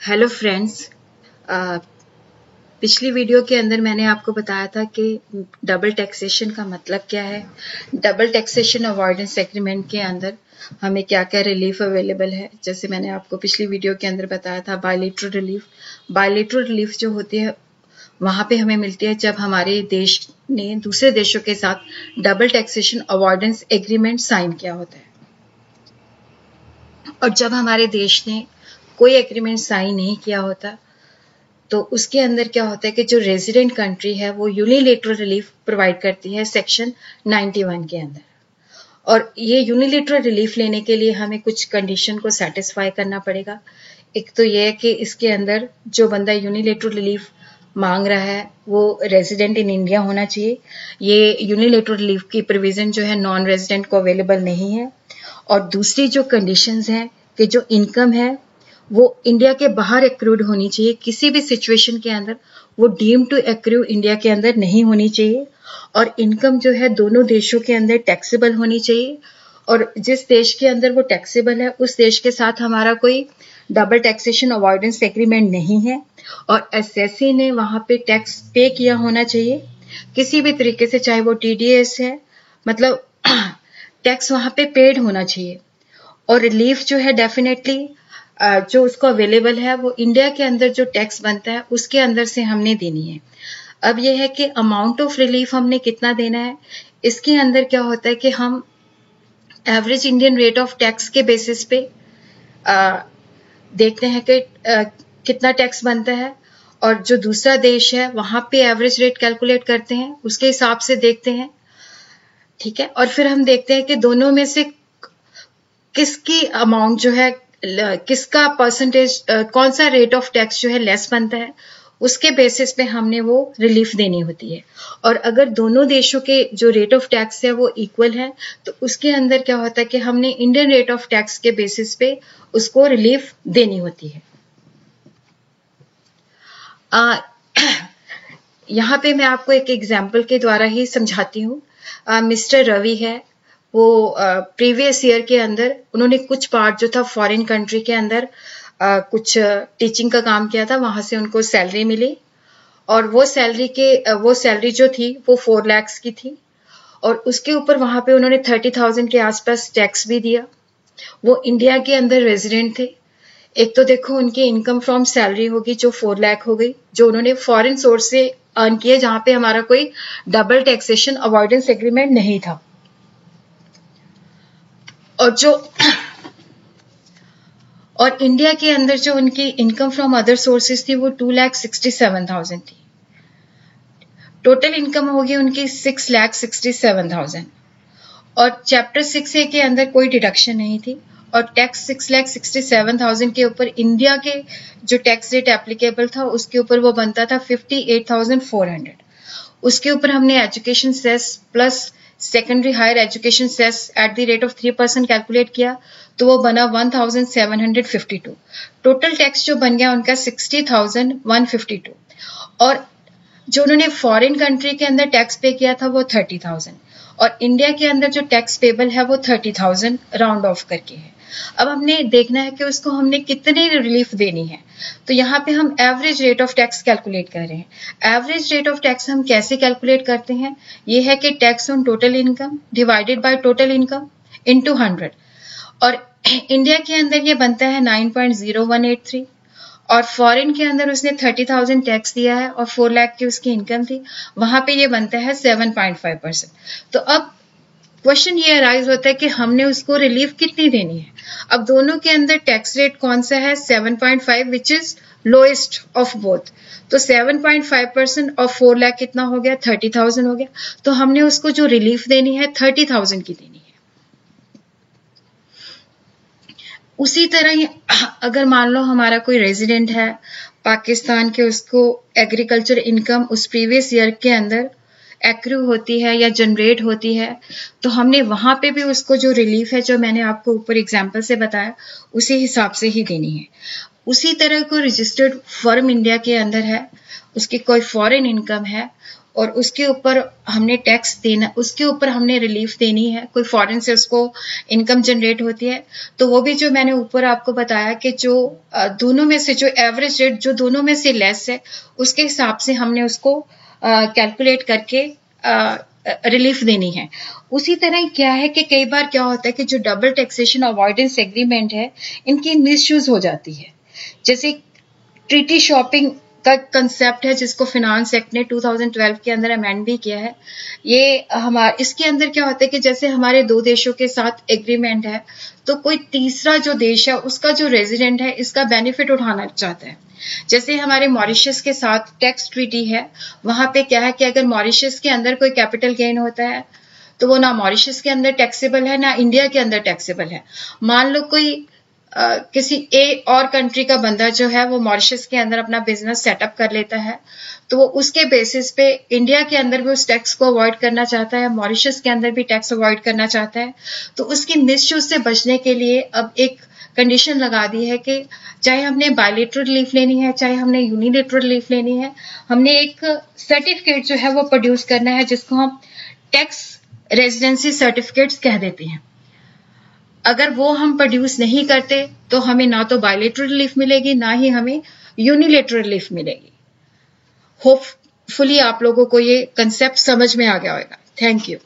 Hello friends. पिछली video के अंदर मैंने आपको बताया था कि डबल टैक्सेशन का मतलब क्या है। डबल टैक्सेशन अवॉइडेंस एग्रीमेंट के अंदर हमें क्या क्या रिलीफ अवेलेबल है। जैसे मैंने आपको पिछली वीडियो के अंदर बताया था बायलैटरल रिलीफ। बायलैटरल रिलीफ जो होती है वहां पे हमें मिलती है जब हमारे देश ने दूसरे देशों के साथ double taxation avoidance agreement sign किया होता है। और जब हमारे देश ने कोई एग्रीमेंट साइन नहीं किया होता तो उसके अंदर क्या होता है कि जो रेजिडेंट कंट्री है वो यूनिलेटरल रिलीफ प्रोवाइड करती है सेक्शन 91 के अंदर। और ये यूनिलेटरल रिलीफ लेने के लिए हमें कुछ कंडीशन को सेटिस्फाई करना पड़ेगा। एक तो ये है कि इसके अंदर जो बंदा यूनिलेटरल रिलीफ मांग रहा है वो रेजिडेंट इन इंडिया होना चाहिए। ये यूनिलेटरल रिलीफ की प्रोविजन जो है नॉन रेजिडेंट को अवेलेबल नहीं है। और दूसरी जो कंडीशंस हैं कि जो इनकम है वो इंडिया के बाहर एक्रूड होनी चाहिए। किसी भी सिचुएशन के अंदर वो डीम टू एक्रू इंडिया के अंदर नहीं होनी चाहिए। और इनकम जो है दोनों देशों के अंदर टैक्सेबल होनी चाहिए। और जिस देश के अंदर वो टैक्सेबल है उस देश के साथ हमारा कोई डबल टैक्सेशन अवॉइडेंस एग्रीमेंट नहीं है। और एसएससी ने वहां पे टैक्स पे किया होना चाहिए किसी भी तरीके से, चाहे वो टीडीएस है, मतलब टैक्स वहां पे पेड होना चाहिए। और रिलीफ जो है डेफिनेटली जो उसको अवेलेबल है वो इंडिया के अंदर जो टैक्स बनता है उसके अंदर से हमने देनी है। अब यह है कि अमाउंट ऑफ रिलीफ हमने कितना देना है। इसके अंदर क्या होता है कि हम average Indian rate of tax के बेसिस पे देखते हैं कि कितना टैक्स बनता है। और जो दूसरा देश है वहां पे एवरेज रेट कैलकुलेट करते हैं, उसके हिसाब से देखते हैं, ठीक है। और फिर हम देखते हैं कि दोनों में से किसकी अमाउंट जो है, किसका परसेंटेज, कौन सा रेट ऑफ टैक्स जो है लेस बनता है, उसके बेसिस पे हमने वो रिलीफ देनी होती है। और अगर दोनों देशों के जो रेट ऑफ टैक्स है वो इक्वल है तो उसके अंदर क्या होता है कि हमने इंडियन रेट ऑफ टैक्स के बेसिस पे उसको रिलीफ देनी होती है। यहाँ पे मैं आपको एक एग्जाम्पल के द्वारा ही समझाती हूँ। मिस्टर रवि है, वो प्रीवियस ईयर के अंदर उन्होंने कुछ पार्ट जो था फॉरेन कंट्री के अंदर कुछ टीचिंग का काम किया था, वहां से उनको सैलरी मिली। और वो सैलरी जो थी वो 4 लाख की थी। और उसके ऊपर वहां पे उन्होंने 30,000 के आसपास टैक्स भी दिया। वो इंडिया के अंदर रेजिडेंट थे। एक तो देखो उनकी इनकम फ्रॉम सैलरी होगी जो 4 लाख हो गई, जो उन्होंने फॉरेन सोर्स से अर्न किए, जहां पे हमारा कोई डबल टैक्सेशन अवॉइडेंस एग्रीमेंट नहीं था। और इंडिया के अंदर जो उनकी इनकम फ्रॉम अदर सोर्सेज थी वो 2,67,000 थी। टोटल इनकम होगी उनकी 6,67,000। और चैप्टर 6A के अंदर कोई डिडक्शन नहीं थी। और टैक्स 6,67,000 के ऊपर इंडिया के जो टैक्स रेट एप्लीकेबल था उसके ऊपर वो बनता था 58,400। उसके ऊपर हमने education cess plus secondary higher education cess at the rate of 3% calculate किया तो वो बना 1,752। टोटल टैक्स जो बन गया उनका 60,152। और जो उन्होंने फॉरेन कंट्री के अंदर टैक्स पे किया था वो 30,000। और इंडिया के अंदर जो टैक्स पेबल है वो 30,000 राउंड ऑफ करके है। अब हमने देखना है कि उसको हमने कितनी रिलीफ देनी है। तो यहाँ पे हम average rate of tax calculate कर रहे हैं। एवरेज रेट ऑफ टैक्स हम कैसे कैलकुलेट करते हैं, ये है कि tax on total income divided by total income into 100। और इंडिया के अंदर ये बनता है 9.0183। और फॉरेन के अंदर उसने 30,000 टैक्स दिया है और 4 लाख की उसकी इनकम थी, वहां पे ये बनता है 7.5%। तो अब क्वेश्चन ये अराइज होता है कि हमने उसको रिलीफ कितनी देनी है। अब दोनों के अंदर टैक्स रेट कौन सा है, 7.5, which is lowest of both. तो 7.5% और 4 लाख कितना हो गया, 30,000 हो गया। तो हमने उसको जो रिलीफ देनी है 30,000 की देनी है। उसी तरह ही अगर मान लो हमारा कोई रेजिडेंट है पाकिस्तान के, उसको एग्रीकल्चर इनकम उस प्रीवियस ईयर के अंदर एक्रू होती है या जनरेट होती है तो हमने वहां पे भी उसको जो रिलीफ है जो मैंने आपको ऊपर एग्जांपल से बताया उसी हिसाब से ही देनी है। उसी तरह को रजिस्टर्ड फर्म इंडिया के अंदर है, उसकी कोई फॉरेन इनकम है, और उसके ऊपर हमने टैक्स देना, उसके ऊपर हमने रिलीफ देनी है, कोई फॉरेन से उसको इनकम जनरेट होती है, तो वो भी जो मैंने ऊपर आपको बताया कि जो दोनों में से जो एवरेज रेट जो दोनों में से लेस है, उसके हिसाब से हमने उसको कैलकुलेट करके रिलीफ देनी है। उसी तरह क्या है कि कई बार क्या होता है कि जो डबल टैक्सेशन अवॉइडेंस एग्रीमेंट है, इनकी मिसयूज हो जाती है। जैसे ट्रीटी शॉपिंग का कंसेप्ट है, जिसको फिनांस एक्ट ने 2012 के अंदर अमेंड भी किया है। ये इसके अंदर क्या होता है कि जैसे हमारे दो देशों के साथ एग्रीमेंट है, तो कोई तीसरा जो देश है उसका जो रेजिडेंट है इसका बेनिफिट उठाना चाहता है। जैसे हमारे मॉरिशस के साथ टैक्स ट्रीटी है, वहां पे क्या है कि अगर मॉरिशस के अंदर कोई कैपिटल गेन होता है तो वो ना मॉरिशस के अंदर टैक्सेबल है ना इंडिया के अंदर टैक्सेबल है। मान लो कोई किसी और कंट्री का बंदा जो है वो मॉरिशस के अंदर अपना बिजनेस सेटअप कर लेता है, तो वो उसके बेसिस पे इंडिया के अंदर भी उस टैक्स को अवॉइड करना चाहता है, मॉरिशस के अंदर भी टैक्स अवॉइड करना चाहता है। तो उसकी मिसयूज से बचने के लिए अब एक कंडीशन लगा दी है कि चाहे हमने बायलेटरल रिलीफ लेनी है, चाहे हमने यूनिलेटरल रिलीफ लेनी है, हमने एक सर्टिफिकेट जो है वो प्रोड्यूस करना है, जिसको हम टैक्स रेजिडेंसी सर्टिफिकेट्स कह देते हैं। अगर वो हम प्रोड्यूस नहीं करते तो हमें ना तो बायलेटरल रिलीफ मिलेगी, ना ही हमें यूनिलेटरल रिलीफ मिलेगी। होपफुली आप लोगों को ये कंसेप्ट समझ में आ गया होगा। Thank you.